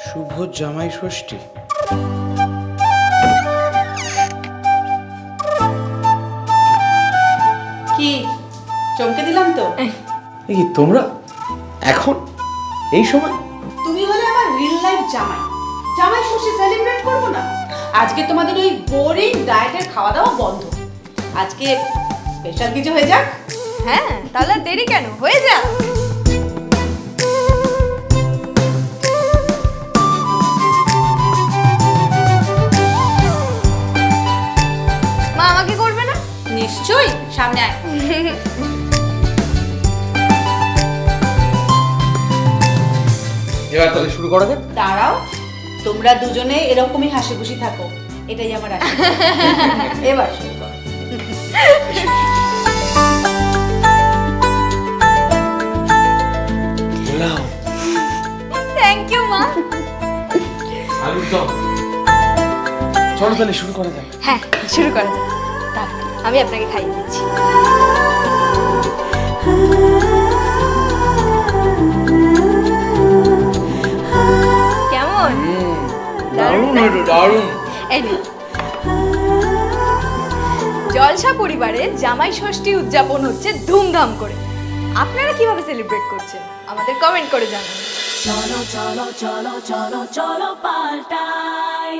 শুভ জামাই ষষ্ঠী। কি চমকে দিলাম তো? এই তোমরা এখন এই সময়? তুমি হলে আমার রিল লাইফ জামাই। জামাই ষষ্ঠী সেলিব্রেট করবো না? আজকে তোমাদের ওই বোরিং ডায়েটের খাওয়া দাওয়া বন্ধ। আজকে স্পেশাল কিছু হয়ে যাক। হ্যাঁ, তাহলে আর দেরি কেন, হয়ে যা। মা আমাকে করবে না? নিশ্চয়ই, সামনে আয়। এবার তাহলে শুরু করা যাক। দাঁড়াও, তোমরা দুজনে এরকমই হাসি খুশি থাকো, এটাই আমার আশা। এবার শুরু করো। লাও থ্যাংক ইউ মা। আলুর দম। চলো তাহলে শুরু করা যাক। হ্যাঁ, শুরু করা যাক। দাঁড়ান, আমি আপনাকে খাইয়ে দিচ্ছি। কেমন? দারুণ হলো, দারুণ। এই নিন। জলসা পরিবারে জামাই ষষ্ঠী উদযাপন হচ্ছে ধুমধাম করে। আপনারা কিভাবে সেলিব্রেট করছেন আমাদের কমেন্ট করে জানান। cholo cholo cholo cholo cholo paltai